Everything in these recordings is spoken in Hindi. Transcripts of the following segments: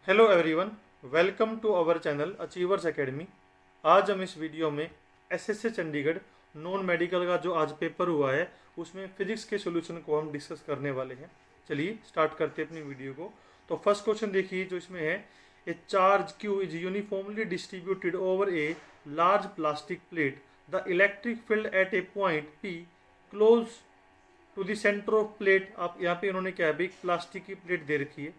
Hello everyone, welcome to our channel achievers academy. आज हम इस वीडियो में एसएससी चंडीगढ़ नॉन मेडिकल का जो आज पेपर हुआ है उसमें फिजिक्स के सॉल्यूशन को हम डिस्कस करने वाले हैं। चलिए स्टार्ट करते हैं अपनी वीडियो को। तो फर्स्ट क्वेश्चन देखिए जो इसमें है, A charge Q is uniformly distributed over a large plastic plate. The electric field at a point P close to the centre of plate. आप यहाँ पे इन्होंने क्या है भाई, प्लास्टिक की प्लेट दे रखी है,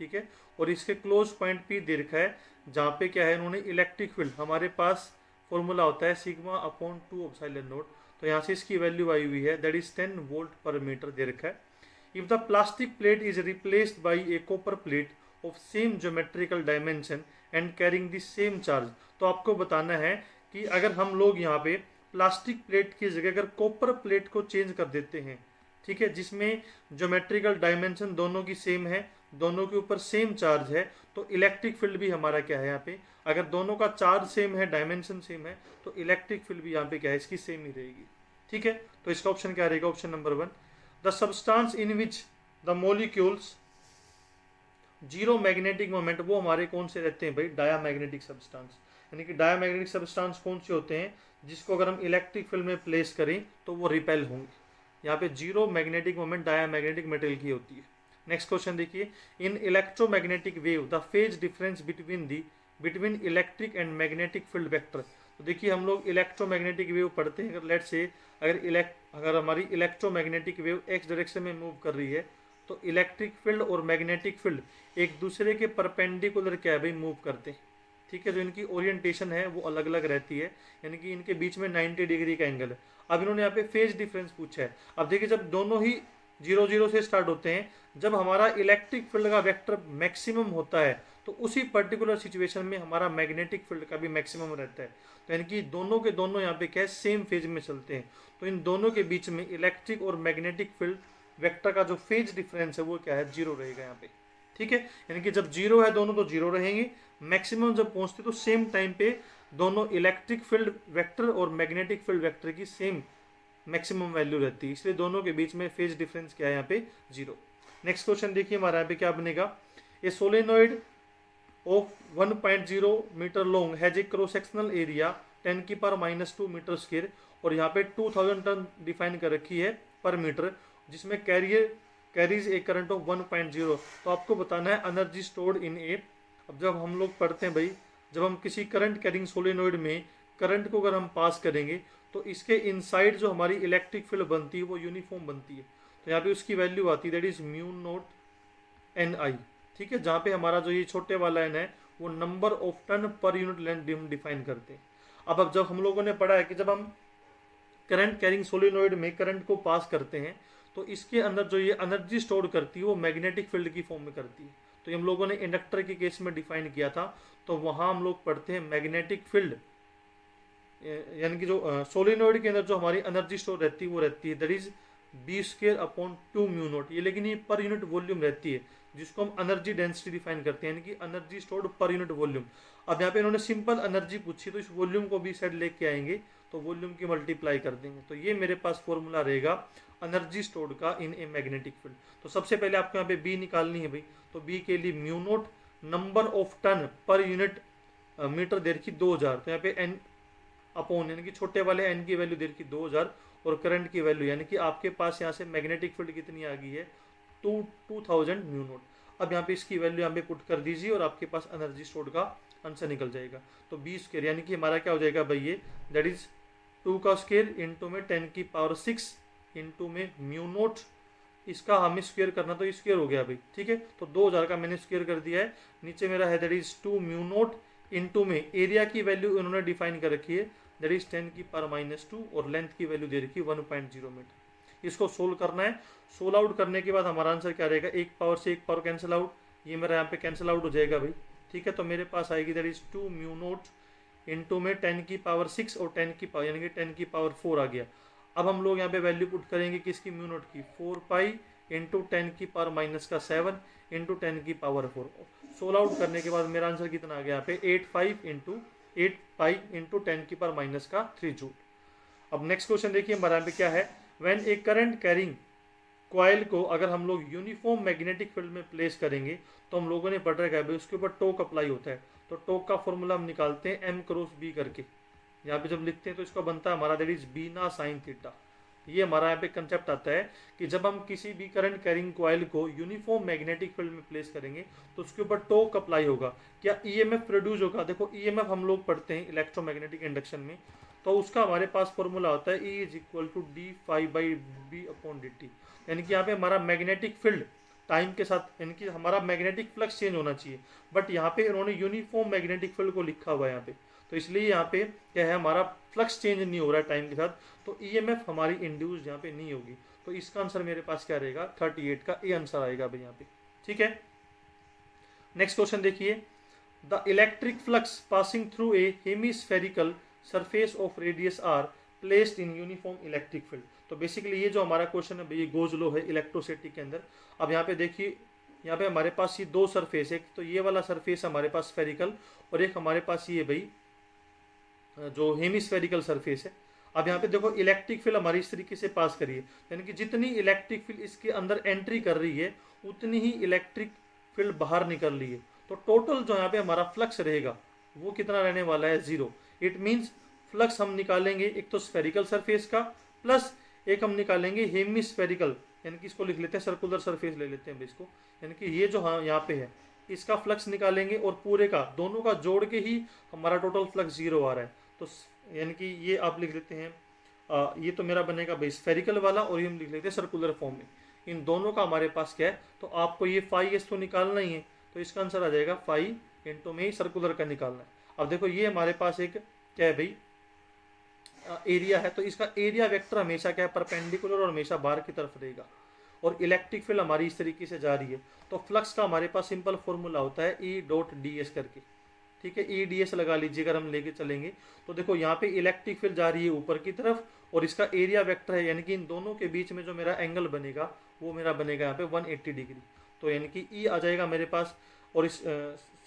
ठीक है, और इसके क्लोज पॉइंट पी दे रखा है जहाँ पे क्या है इन्होंने इलेक्ट्रिक फील्ड, हमारे पास फॉर्मूला होता है सिग्मा अपॉन 2 एप्सिलॉन नॉट। तो यहाँ से इसकी वैल्यू आई हुई है, दैट इज 10 वोल्ट पर मीटर दे रखा है। If the plastic plate is replaced by A copper plate of same geometrical dimension and carrying the same charge. तो आपको बताना है कि अगर हम लोग यहाँ पे प्लास्टिक प्लेट की जगह अगर कॉपर प्लेट को चेंज कर देते हैं, ठीक है, जिसमें ज्योमेट्रिकल डायमेंशन दोनों की सेम है, दोनों के ऊपर सेम चार्ज है, तो इलेक्ट्रिक फील्ड भी हमारा क्या है यहाँ पे, अगर दोनों का चार्ज सेम है, डायमेंशन सेम है, तो इलेक्ट्रिक फील्ड भी यहाँ पे क्या है, इसकी सेम ही रहेगी। ठीक है, तो इसका ऑप्शन क्या रहेगा, option number 1। The substance in which the molecules zero magnetic moment, वो हमारे कौन से रहते हैं भाई, डायामैग्नेटिक सब्सटेंस। यानी कि डायामैग्नेटिक सब्सटेंस कौन से होते हैं जिसको अगर हम इलेक्ट्रिक फील्ड में प्लेस करें तो वो रिपेल होंगे। यहाँ पे zero magnetic moment diamagnetic material की होती है। नेक्स्ट क्वेश्चन देखिए, in electromagnetic wave the phase difference between electric and magnetic field vector. तो देखिए हम लोग इलेक्ट्रोमैग्नेटिक वेव पढ़ते हैं, अगर लेट से अगर हमारी इलेक्ट्रोमैग्नेटिक वेव एक्स डायरेक्शन में मूव कर रही है तो इलेक्ट्रिक फील्ड और मैग्नेटिक फील्ड एक दूसरे के परपेंडिकुलर क्या है भाई, मूव करते हैं। ठीक है, जो इनकी ओरिएंटेशन है वो अलग अलग रहती है, यानी कि इनके बीच में 90 डिग्री का एंगल है। अब इन्होंने यहाँ पे फेज डिफरेंस पूछा है। अब देखिए जब दोनों ही 0 0 से स्टार्ट होते हैं, जब हमारा इलेक्ट्रिक फील्ड का वेक्टर मैक्सिमम होता है तो उसी पर्टिकुलर सिचुएशन में हमारा मैग्नेटिक फील्ड का भी मैक्सिमम रहता है। तो यानी कि दोनों के दोनों यहाँ पे क्या है, सेम फेज में चलते हैं। तो इन दोनों के बीच में इलेक्ट्रिक और मैग्नेटिक फील्ड वेक्टर का जो फेज डिफरेंस है वो क्या है, 0 रहेगा यहाँ पे। ठीक है, यानी कि जब 0 है दोनों तो 0 रहेंगे, मैक्सिमम जब पहुंचते तो सेम टाइम पे दोनों इलेक्ट्रिक फील्ड वेक्टर और मैग्नेटिक फील्ड वेक्टर की सेम मैक्सिमम वैल्यू रहती है, इसलिए दोनों के बीच में फेज डिफरेंस क्या है यहाँ पे, 0। नेक्स्ट क्वेश्चन देखिए हमारा यहाँ पे क्या बनेगा, a solenoid of 1.0 metre long has a cross sectional area 10⁻⁻² metre square, और यहाँ पे 2000 टन डिफाइन कर रखी है पर मीटर, जिसमें कैरीज ए करंट ऑफ 1.0। तो आपको बताना है एनर्जी स्टोर्ड इन ए। अब जब हम लोग पढ़ते हैं भाई, जब हम किसी करंट कैरिंग सोलेनोइड में करंट को अगर हम पास करेंगे तो इसके इनसाइड जो हमारी इलेक्ट्रिक फील्ड बनती है वो यूनिफॉर्म बनती है। तो यहाँ पे उसकी वैल्यू आती है, that is mu naught n i. ठीक है, जहाँ पे हमारा जो ये छोटे वाला एन है वो number of turn per unit length हम डिफाइन करते हैं। अब जब हम लोगों ने पढ़ा है कि जब हम करंट कैरिंग सोलिनॉइड में करंट को पास करते हैं तो इसके अंदर जो ये एनर्जी स्टोर करती है वो मैग्नेटिक फील्ड की फॉर्म में करती है। तो हम लोगों ने इंडक्टर के केस में डिफाइन किया था, तो वहाँ हम लोग पढ़ते हैं मैग्नेटिक फील्ड, यानी कि जो सोलिनॉइड के अंदर जो हमारी एनर्जी स्टोर रहती है वो रहती है that is B²/2 mu naught. ये लेकिन ये पर यूनिट वॉल्यूम रहती है, जिसको हम एनर्जी डेंसिटी डिफाइन करते हैं, यानी कि energy stored per unit volume. अब यहाँ पे इन्होंने सिंपल एनर्जी पूछी तो इस वॉल्यूम को भी साइड लेके आएंगे तो वॉल्यूम की मल्टीप्लाई कर देंगे। तो ये मेरे पास फॉर्मूला रहेगा एनर्जी स्टोर्ड का इन ए मैग्नेटिक फील्ड। तो सबसे पहले आपको यहाँ पे बी निकालनी है भाई, तो बी के लिए mu naught number of turn per unit metre दे रखी 2000, तो यहाँ पे एन अपॉन, यानी कि छोटे वाले एन की वैल्यू दे रखी 2000, और करंट की वैल्यू यानी कि आपके पास यहाँ से मैग्नेटिक फील्ड कितनी आ गई है, 2000 म्यू नोट। अब यहाँ पे इसकी वैल्यू यहाँ पे पुट कर दीजिए और आपके पास एनर्जी स्टोर्ड का आंसर निकल जाएगा। तो B² यानी कि हमारा क्या हो जाएगा भाई, ये दैट इज 2 का स्क्वायर इंटू में 10⁻6 इंटू में म्यू नोट, इसका हमें स्क्वायर करना तो स्क्वायर हो गया भाई। ठीक है, तो 2000 का मैंने स्क्वायर कर दिया है, नीचे मेरा है that is 2 mu naught into में एरिया की वैल्यू इन्होंने डिफाइन कर रखी है दैट इज 10⁻⁻2 और लेंथ की वैल्यू दे रखी है 1.0 मीटर। इसको सोल्व करना है। सोल्व आउट करने के बाद हमारा आंसर क्या रहेगा, एक पावर से एक पावर कैंसिल आउट, ये मेरा यहाँ पे कैंसिल आउट हो जाएगा भाई। ठीक है, तो मेरे पास आएगी that is 2 mu naught into में 10⁻6 और 10 की पावर यानी कि 10⁻4 आ गया। अब हम लोग यहाँ पे वैल्यू पुट करेंगे किसकी, म्यू नोट की, 4 pi into 10⁻⁻7 into 10⁻4। Solve out करने के बाद मेरा आंसर कितना आ गया यहाँ पे, 8 पाई इंटू 10⁻3 जूल। अब नेक्स्ट क्वेश्चन देखिए हमारे यहाँ पे क्या है, when A current carrying coil को अगर हम लोग यूनिफॉर्म मैग्नेटिक फील्ड में प्लेस करेंगे तो हम लोगों ने पढ़ रखा है भाई उसके ऊपर टोक अप्लाई होता है। तो टोक का फॉर्मूला हम निकालते हैं एम क्रॉस बी करके। यहाँ पे जब लिखते हैं तो इसका बनता है हमारा that is B N A sine theta. ये हमारा यहाँ पे कंसेप्ट आता है कि जब हम किसी भी करंट कैरिंग कॉइल को यूनिफॉर्म मैग्नेटिक फील्ड में प्लेस करेंगे तो उसके ऊपर टोक अप्लाई होगा। क्या ईएमएफ प्रोड्यूस होगा? देखो ईएमएफ हम लोग पढ़ते हैं इलेक्ट्रोमैग्नेटिक इंडक्शन में, तो उसका हमारे पास फॉर्मूला होता है E is equal to D phi by B upon D T. यानी कि यहाँ पे हमारा मैग्नेटिक फील्ड टाइम के साथ यानी कि हमारा मैग्नेटिक फ्लक्स चेंज होना चाहिए, बट यहाँ पे इन्होंने यूनिफॉर्म मैग्नेटिक फील्ड को लिखा हुआ है यहाँ पे, तो इसलिए यहाँ पे क्या है हमारा फ्लक्स चेंज नहीं हो रहा है टाइम के साथ, तो ईएमएफ हमारी इंड्यूस यहाँ पे नहीं होगी। तो इसका आंसर मेरे पास क्या रहेगा 38 का ए आंसर आएगा भाई यहाँ पे। ठीक है, नेक्स्ट क्वेश्चन देखिए, the electric flux passing through a hemispherical surface of radius R placed in uniform electric field. तो बेसिकली ये जो हमारा क्वेश्चन है ये गोज लॉ है इलेक्ट्रोसिटी के अंदर। अब यहाँ पे देखिए, यहाँ पे हमारे पास ये दो सरफेस है, तो ये वाला सरफेस हमारे पास स्फेरिकल और एक हमारे पास ये भाई जो हेमिस्फेरिकल सरफेस है। अब यहाँ पे देखो इलेक्ट्रिक फील्ड हमारी इस तरीके से पास करिए, यानी कि जितनी इलेक्ट्रिक फील्ड इसके अंदर एंट्री कर रही है उतनी ही इलेक्ट्रिक फील्ड बाहर निकल रही है। तो टोटल जो यहाँ पे हमारा फ्लक्स रहेगा वो कितना रहने वाला है 0। इट मीन्स फ्लक्स हम निकालेंगे एक तो स्फेरिकल सरफेस का, प्लस एक हम निकालेंगे हेमिस्फेरिकल, यानी कि इसको लिख लेते हैं सर्कुलर सरफेस ले लेते हैं इसको, यानी कि ये जो हाँ यहाँ पे है इसका फ्लक्स निकालेंगे और पूरे का दोनों का जोड़ के ही हमारा टोटल फ्लक्स 0 आ रहा है। तो यानी कि ये आप लिख लेते हैं ये तो मेरा बनेगा भाई स्फेरिकल वाला और ये हम लिख लेते हैं सर्कुलर फॉर्म में। इन दोनों का हमारे पास क्या है, तो आपको ये फाई एस तो निकालना ही है, तो इसका आंसर आ जाएगा फाई इंटू में ही सर्कुलर का निकालना है। अब देखो ये हमारे पास एक क्या है भाई एरिया है, तो इसका एरिया वेक्टर हमेशा क्या है परपेंडिकुलर और हमेशा बाहर की तरफ रहेगा, और इलेक्ट्रिक फील्ड हमारी इस तरीके से जा रही है। तो फ्लक्स का हमारे पास सिंपल फॉर्मूला होता है ई डॉट डी एस करके। ठीक है, ई डी एस लगा लीजिए अगर हम लेके चलेंगे। तो देखो यहाँ पे इलेक्ट्रिक फील्ड जा रही है ऊपर की तरफ और इसका एरिया वेक्टर है, यानी कि इन दोनों के बीच में जो मेरा एंगल बनेगा वो मेरा बनेगा यहाँ पे 180 डिग्री। तो यानी कि ई आ जाएगा मेरे पास, और इस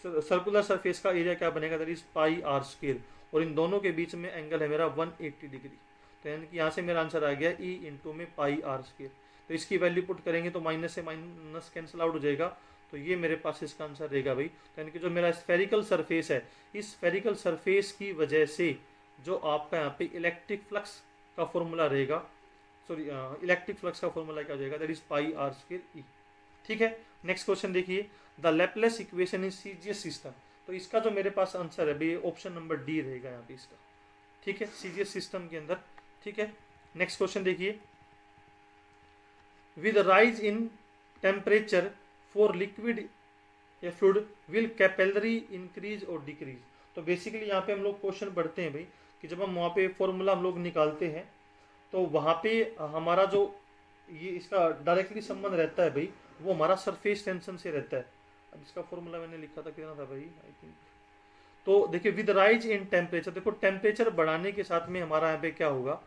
सर्कुलर सरफेस का एरिया क्या बनेगा that is pi are square, और इन दोनों के बीच में एंगल है मेरा 180 डिग्री। तो यानी कि यहाँ से मेरा आंसर आ गया ई इंटू में पाई आर स्क्वायर। तो इसकी वैल्यू पुट करेंगे तो माइनस से माइनस कैंसिल आउट हो जाएगा, तो ये मेरे पास इसका आंसर रहेगा भाई। तो यानी कि जो मेरा स्फेरिकल सरफेस है, इस स्फेरिकल सरफेस की वजह से जो आपका यहाँ पे इलेक्ट्रिक फ्लक्स का फॉर्मूला रहेगा, सॉरी इलेक्ट्रिक फ्लक्स का फॉर्मूला क्या हो जाएगा that is pi are square e. ठीक है, नेक्स्ट क्वेश्चन देखिए, the Laplace equation in CGS system. तो इसका जो मेरे पास आंसर है भाई ऑप्शन नंबर डी रहेगा यहाँ पे इसका। ठीक है, सीजीएस सिस्टम के अंदर। ठीक है, नेक्स्ट क्वेश्चन देखिए, with rise in temperature for liquid या fluid will capillary increase or decrease। तो बेसिकली यहाँ पे हम लोग क्वेश्चन पढ़ते हैं भाई कि जब हम वहाँ पे फॉर्मूला हम लोग निकालते हैं तो वहाँ पे हमारा जो ये इसका डायरेक्टली संबंध रहता है भाई वो हमारा सरफेस टेंशन से रहता है। अब इसका फॉर्मूला मैंने लिखा था कितना था भाई आई थिंक, तो देखिए विद राइज इन टेम्परेचर, देखो टेम्परेचर बढ़ाने के साथ में हमारा यहाँ पे क्या होगा,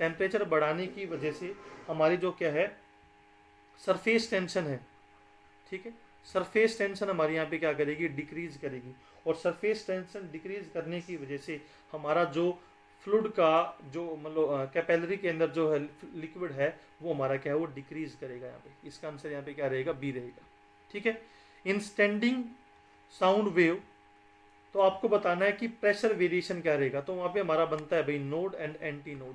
टेम्परेचर बढ़ाने की वजह से हमारी जो क्या है सरफेस टेंशन है। ठीक है, सरफेस टेंशन हमारी यहाँ पे क्या करेगी डिक्रीज करेगी, और सरफेस टेंशन डिक्रीज करने की वजह से हमारा जो फ्लूइड का जो मतलब कैपिलरी के अंदर जो है लिक्विड है वो हमारा क्या है वो डिक्रीज करेगा यहाँ पे। इसका आंसर यहाँ पे क्या रहेगा बी रहेगा। ठीक है, इन स्टैंडिंग साउंड वेव तो आपको बताना है कि प्रेशर वेरिएशन क्या रहेगा, तो वहाँ पे हमारा बनता है भाई नोड एंड एंटी नोड।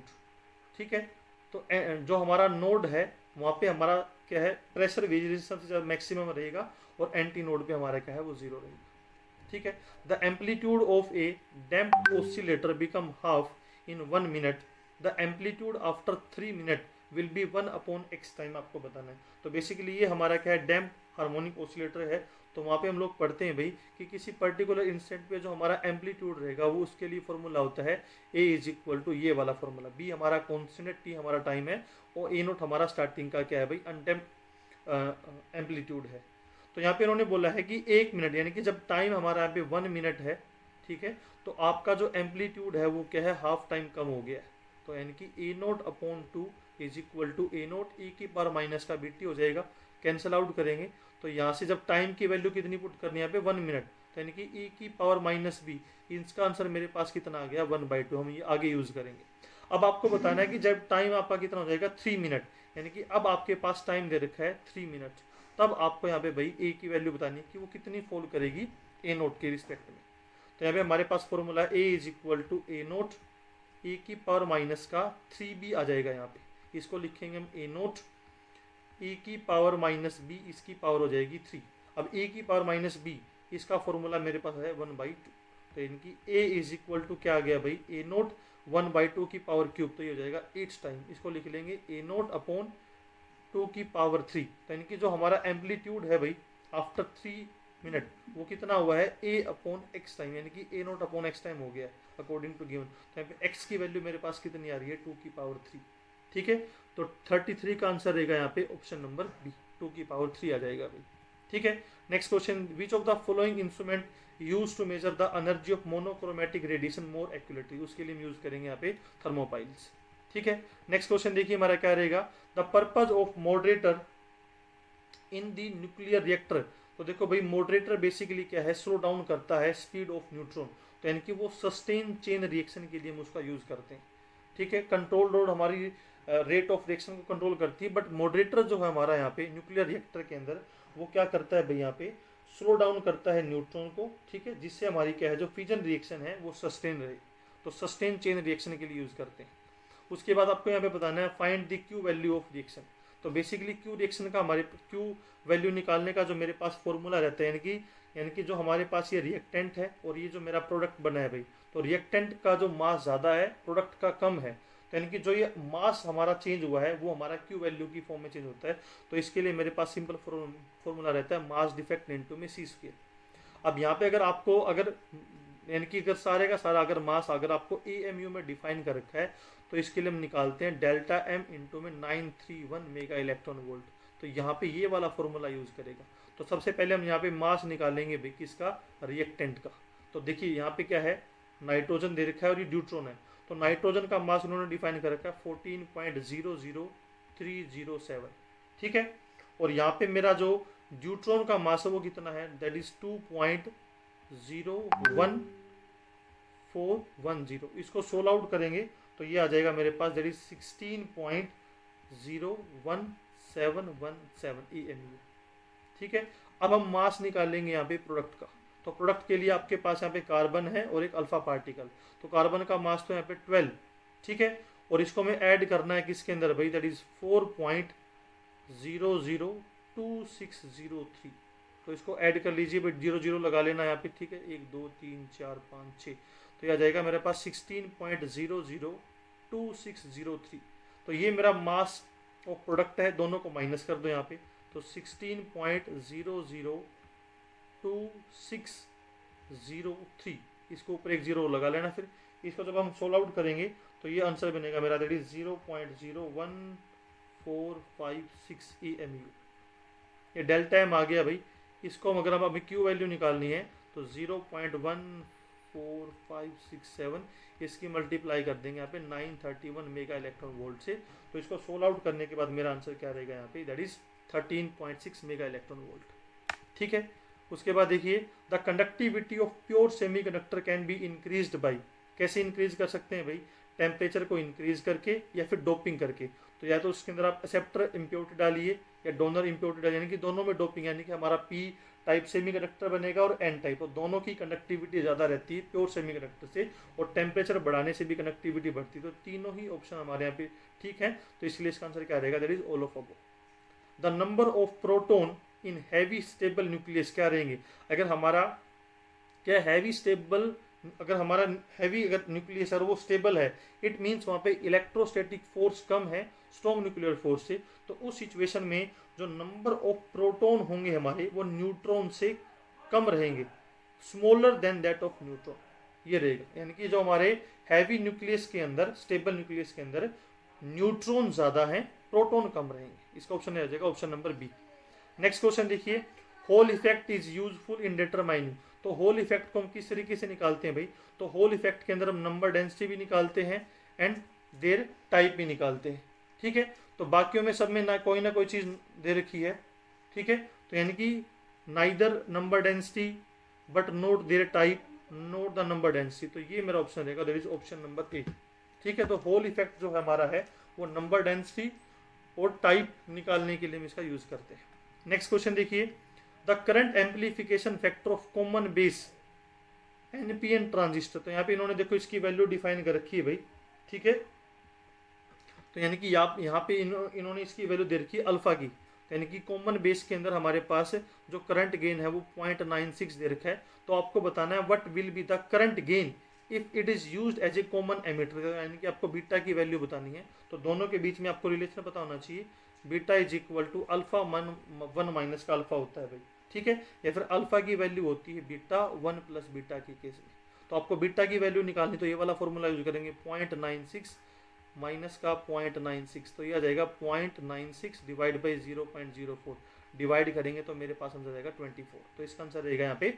ठीक है, तो जो हमारा नोड है वहाँ पे हमारा क्या है प्रेशर वेरिएशन सबसे ज़्यादा मैक्सिमम रहेगा और एंटी नोड पे हमारा क्या है वो 0 रहेगा। ठीक है, the amplitude of A damped oscillator become half in 1 minute, the amplitude after 3 minute will be 1/x time आपको बताना है। तो बेसिकली ये हमारा क्या है डैम्प हार्मोनिक ऑसिलेटर है, तो वहाँ पे हम लोग पढ़ते हैं भाई कि किसी पर्टिकुलर इंस्टेंट पे जो हमारा एम्पलीट्यूड रहेगा वो उसके लिए फॉर्मूला होता है ए इज इक्वल टू ये वाला फॉर्मूला, बी हमारा कॉन्स्टेंट है, टी हमारा टाइम है और ए नोट हमारा स्टार्टिंग का क्या है भाई अनडैम्प्ड एम्पलीट्यूड है। तो यहाँ पे इन्होंने बोला है कि 1 मिनट यानी कि जब टाइम हमारा यहाँ पे 1 मिनट है, ठीक है, तो आपका जो एम्पलीट्यूड है वो क्या है हाफ टाइम कम हो गया है। तो यानी कि a naught upon 2 is equal to a naught e की पावर माइनस का बीटी हो जाएगा, कैंसिल आउट करेंगे तो यहाँ से जब टाइम की वैल्यू कितनी पुट करनी है यहाँ पे 1 मिनट, तो यानी कि ई की पावर माइनस बी, इसका आंसर मेरे पास कितना आ गया 1/2, हम ये आगे यूज करेंगे। अब आपको बताना है कि जब टाइम आपका कितना हो जाएगा 3 मिनट, यानी कि अब आपके पास टाइम दे रखा है 3 मिनट, तब आपको यहाँ पे भाई ए की वैल्यू बतानी है कि वो कितनी फॉल करेगी ए नोट के रिस्पेक्ट में। तो यहाँ पे हमारे पास formula a is equal to a naught a की पावर माइनस का 3b आ जाएगा। यहाँ पे इसको लिखेंगे हम ए नोट ए की पावर माइनस बी, इसकी पावर हो जाएगी 3। अब ए की पावर माइनस बी, इसका फॉर्मूला मेरे पास है 1/2, तो इनकी ए इज इक्वल टू क्या आ गया भाई, ए नोट 1/2 की पावर क्यूब, तो ये हो जाएगा 8 टाइम। इसको लिख लेंगे ए नोट अपॉन 2 की पावर 3, तो इनकी जो हमारा एम्पलीट्यूड है भाई आफ्टर 3 मिनट वो कितना हुआ है ए अपॉन एक्स टाइम, यानी कि a naught upon x time हो गया अकॉर्डिंग टू गिवन। तो यहाँ पे एक्स की वैल्यू मेरे पास कितनी आ रही है 2 की पावर 3, ठीक है। तो 33 का आंसर रहेगा यहाँ पे ऑप्शन नंबर बी, 2 की पावर 3 आ जाएगा भाई, ठीक है। Next question, which of the following instrument use to measure the energy of monochromatic radiation more accurately, उसके लिए हम यूज करेंगे यहाँ पे थर्मोपाइल्स, ठीक है। नेक्स्ट क्वेश्चन देखिए हमारा क्या रहेगा, the purpose of moderator in the nuclear reactor. तो देखो भाई मॉडरेटर बेसिकली क्या है, स्लो डाउन करता है स्पीड ऑफ न्यूट्रॉन, तो यानी कि वो सस्टेन चेन रिएक्शन के लिए हम उसका यूज करते हैं, ठीक है। कंट्रोल रोड हमारी रेट ऑफ रिएक्शन को कंट्रोल करती है, बट मॉडरेटर जो है हमारा यहाँ पे न्यूक्लियर रिएक्टर के अंदर वो क्या करता है भाई, यहाँ पे स्लो डाउन करता है न्यूट्रॉन को, ठीक है, जिससे हमारी क्या है जो फिजन रिएक्शन है वो सस्टेन रहे, तो सस्टेन चेन रिएक्शन के लिए यूज करते हैं। उसके बाद आपको यहाँ पे बताना है find the Q value of reaction. तो बेसिकली क्यू रिएक्शन का हमारे क्यू वैल्यू निकालने का जो मेरे पास फॉर्मूला रहता है, यानी कि जो हमारे पास ये रिएक्टेंट है और ये जो मेरा प्रोडक्ट बना है भाई, तो रिएक्टेंट का जो मास ज़्यादा है प्रोडक्ट का कम है, तो यानी कि जो ये मास हमारा चेंज हुआ है वो हमारा क्यू वैल्यू की फॉर्म में चेंज होता है। तो इसके लिए मेरे पास सिंपल फॉर्मूला रहता है मास डिफेक्ट इनटू में सी स्क्वायर। अब यहाँ पे अगर यानी कि अगर सारे का सारा अगर मास अगर आपको ए एम यू में डिफाइन कर रखा है, तो इसके लिए हम निकालते हैं डेल्टा एम इंटू में 931 मेगा इलेक्ट्रॉन वोल्ट, तो यहाँ पे ये वाला फॉर्मूला यूज करेगा। तो सबसे पहले हम यहाँ पे मास निकालेंगे भाई किसका, रिएक्टेंट का। तो देखिए यहाँ पे क्या है, नाइट्रोजन दे रखा है और ये ड्यूट्रॉन है, तो नाइट्रोजन का मास उन्होंने डिफाइन कर रखा है 14.00307, ठीक है। और यहाँ पे मेरा जो ड्यूट्रॉन का मास है वो कितना है, दैट इज 2.01410। इसको सोल आउट करेंगे तो ये आ जाएगा मेरे पास दैट इज 16.01717 EMU, ठीक है। अब हम मास निकालेंगे यहाँ पे प्रोडक्ट का। तो प्रोडक्ट के लिए आपके पास यहाँ पे कार्बन है और एक अल्फा पार्टिकल, तो कार्बन का मास तो यहाँ पे 12, ठीक है। और इसको हमें ऐड करना है किसके अंदर भाई, दैट इज 4.002603। तो इसको ऐड कर लीजिए भाई, 0 0 लगा लेना यहाँ पे, ठीक है। 1 2 3 4 5 6, तो ये आ जाएगा मेरे पास 16.002603। तो ये मेरा मास और प्रोडक्ट है, दोनों को माइनस कर दो यहाँ पे, तो 16.0022603, इसको ऊपर एक 0 लगा लेना। फिर इसको जब हम सोल्व आउट करेंगे तो ये आंसर बनेगा मेरा दैट इज 0.01456 EMU। ये डेल्टा एम आ गया भाई। इसको अगर हम अभी क्यू वैल्यू निकालनी है तो 0.14567, इसकी मल्टीप्लाई कर देंगे यहाँ पे 931 मेगा इलेक्ट्रॉन वोल्ट से। तो इसको सोल्व आउट करने के बाद मेरा आंसर क्या रहेगा यहाँ पे, that is 13.6 mega electron volt, ठीक है। उसके बाद देखिए the conductivity of pure semiconductor can be increased by, कैसे इंक्रीज कर सकते हैं भाई, टेम्परेचर को इंक्रीज करके या फिर डोपिंग करके। तो या तो उसके अंदर आप एक्सेप्टर इम्प्योरिटी डालिए या डोनर इम्प्योरिटी डालिए, यानी कि दोनों में डोपिंग, यानी कि हमारा पी टाइप सेमीकंडक्टर बनेगा और एन टाइप, तो दोनों की कंडक्टिविटी ज़्यादा रहती है प्योर सेमीकंडक्टर से, और टेम्परेचर बढ़ाने से भी कंडक्टिविटी बढ़ती है। तो तीनों ही ऑप्शन हमारे यहाँ पे ठीक है, तो इसलिए इसका आंसर क्या रहेगा, that is all of above. The number of proton in heavy stable nucleus क्या रहेंगे, अगर हमारा क्या हैवी स्टेबल, अगर हमारा हैवी अगर न्यूक्लियस है और वो स्टेबल है, इट मीन्स वहाँ पे इलेक्ट्रोस्टैटिक फोर्स कम है स्ट्रॉन्ग न्यूक्लियर फोर्स से, तो उस सिचुएशन में जो नंबर ऑफ प्रोटॉन होंगे हमारे वो न्यूट्रॉन से कम रहेंगे, smaller than that of neutron, ये रहेगा। यानी कि जो हमारे हैवी न्यूक्लियस के अंदर, स्टेबल न्यूक्लियस के अंदर न्यूट्रॉन ज़्यादा हैं, प्रोटॉन कम रहेंगे। इसका ऑप्शन आ जाएगा option number b. Next question देखिए, hole effect is useful in determining. तो होल इफेक्ट को हम किस तरीके से निकालते हैं भाई, तो होल इफेक्ट के अंदर हम नंबर डेंसिटी भी निकालते हैं एंड देयर टाइप भी निकालते हैं, ठीक है। तो बाकियों में सब में ना कोई चीज़ दे रखी है, ठीक है। तो यानी कि neither number density but not their type, not the number density, तो ये मेरा ऑप्शन रहेगा, that is option number A, ठीक है, तो होल इफेक्ट जो हमारा है वो नंबर डेंसिटी और टाइप निकालने के लिए हम इसका यूज करते हैं। नेक्स्ट क्वेश्चन देखिए, the current amplification factor of common base NPN transistor. तो यहाँ पे इन्होंने देखो इसकी वैल्यू डिफाइन कर रखी है भाई, ठीक है। तो यानी कि यहाँ पे इन्होंने इसकी वैल्यू दे रखी है अल्फा की, यानी कि कॉमन बेस के अंदर हमारे पास जो करंट गेन है वो 0.96 दे रखा है। तो आपको बताना है what will be the current gain if it is used as a common emitter, यानी कि आपको बीटा की वैल्यू बतानी है। तो दोनों के बीच में आपको रिलेशन पता होना चाहिए, beta is equal to alpha one minus का अल्फा होता है भाई, ठीक है, या फिर अल्फा की वैल्यू होती है बीटा वन प्लस बीटा के केस में। तो आपको बीटा की वैल्यू निकालनी, तो ये वाला फॉर्मूला यूज करेंगे 0.96 माइनस का 0.96, तो ये आ जाएगा 0.96 डिवाइड बाई 0.04, डिवाइड करेंगे तो मेरे पास आंसर आएगा 24। तो इसका आंसर रहेगा यहाँ पे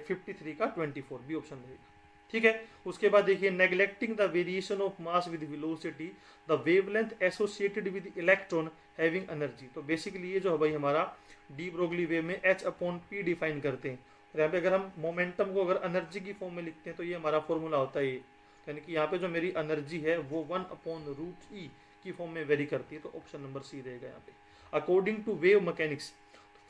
53 का 24 भी ऑप्शन रहेगा, ठीक है। उसके बाद देखिए, neglecting the variation of mass with velocity the wavelength associated with electron having energy. तो बेसिकली ये जो है भाई हमारा डी ब्रोगली वेव में h अपॉन पी डिफाइन करते हैं। तो यहाँ पे अगर हम मोमेंटम को अगर एनर्जी की फॉर्म में लिखते हैं तो ये हमारा फॉर्मूला होता है ये, यानी कि यहाँ पे जो मेरी एनर्जी है वो 1/√E की फॉर्म में वेरी करती है। तो ऑप्शन नंबर सी रहेगा यहाँ पे। According to wave mechanics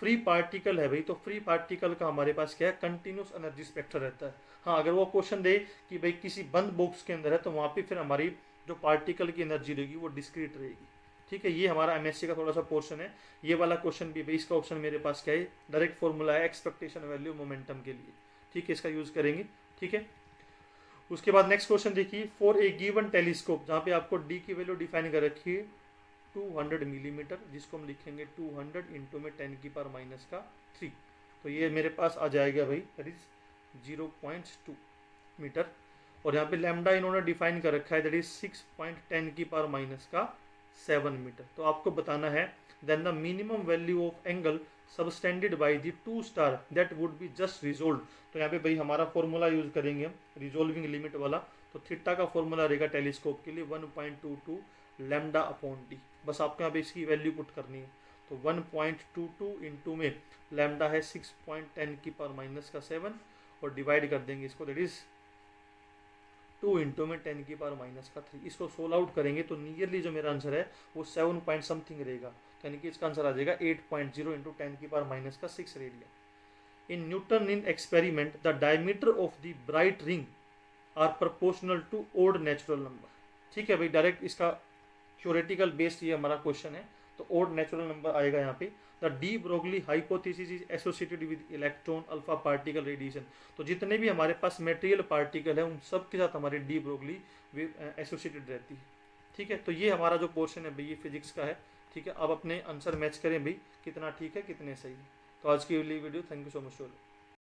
free particle है भाई, तो फ्री पार्टिकल का हमारे पास क्या है, कंटिन्यूस एनर्जी स्पेक्ट्रम रहता है। हाँ, अगर वो क्वेश्चन दे कि भाई किसी बंद बॉक्स के अंदर है तो वहाँ पे फिर हमारी जो पार्टिकल की एनर्जी रहेगी वो डिस्क्रीट रहेगी, ठीक है। ये हमारा एमएससी का थोड़ा सा पोर्शन है। ये वाला क्वेश्चन भी भाई, इसका ऑप्शन मेरे पास क्या है, डायरेक्ट फॉर्मूला है एक्सपेक्टेशन वैल्यू मोमेंटम के लिए, ठीक है, इसका यूज करेंगे, ठीक है। उसके बाद नेक्स्ट क्वेश्चन देखिए, फॉर ए गिवन टेलीस्कोप, जहाँ पे आपको डी की वैल्यू डिफाइन कर रखी है 200 मिलीमीटर, जिसको हम लिखेंगे 200 इंटू में 10 की पावर माइनस का 3। तो ये मेरे पास आ जाएगा भाई दैट इज 0.2 मीटर। और यहाँ पे लैम्डा इन्होंने डिफाइन कर रखा है दैट इज 6.10 की पावर माइनस का 7 मीटर। तो आपको बताना है then the minimum value of angle subtended by the two star that would be just resolve. तो यहाँ पे भाई हमारा फॉर्मूला यूज करेंगे हम रिजोल्विंग लिमिट वाला। तो थीटा का फॉर्मूला रहेगा टेलीस्कोप के लिए 1.22 लैम्डा अपॉन डी। बस आपको यहाँ पे इसकी वैल्यू पुट करनी है। तो 1.22 इंटू में लैम्डा है 6.10 की पावर माइनस का 7 और डिवाइड कर देंगे इसको, दैट इज 2 इंटू में 10 की पावर माइनस का 3। इसको सोल्व आउट करेंगे तो नियरली जो मेरा आंसर है वो 7 पॉइंट समथिंग रहेगा, यानी कि इसका आंसर आ जाएगा 8.0 इंटू 10 की पावर माइनस का 6 radian. In Newton in experiment the diameter of the bright ring are proportional to odd natural number, ठीक है भाई। डायरेक्ट इसका थ्योरेटिकल बेस्ड ये हमारा क्वेश्चन है, तो ओड नेचुरल नंबर आएगा यहाँ पे। The de Broglie hypothesis is associated with electron alpha particle radiation. तो जितने भी हमारे पास मेटेरियल पार्टिकल है उन सब के साथ हमारी डी ब्रोगली एसोसिएटेड रहती है, ठीक है। तो ये हमारा जो पोर्शन है भाई ये फिजिक्स का है, ठीक है। अब अपने आंसर मैच करें भाई कितना ठीक है कितने सही है। तो आज की video, thank you so much.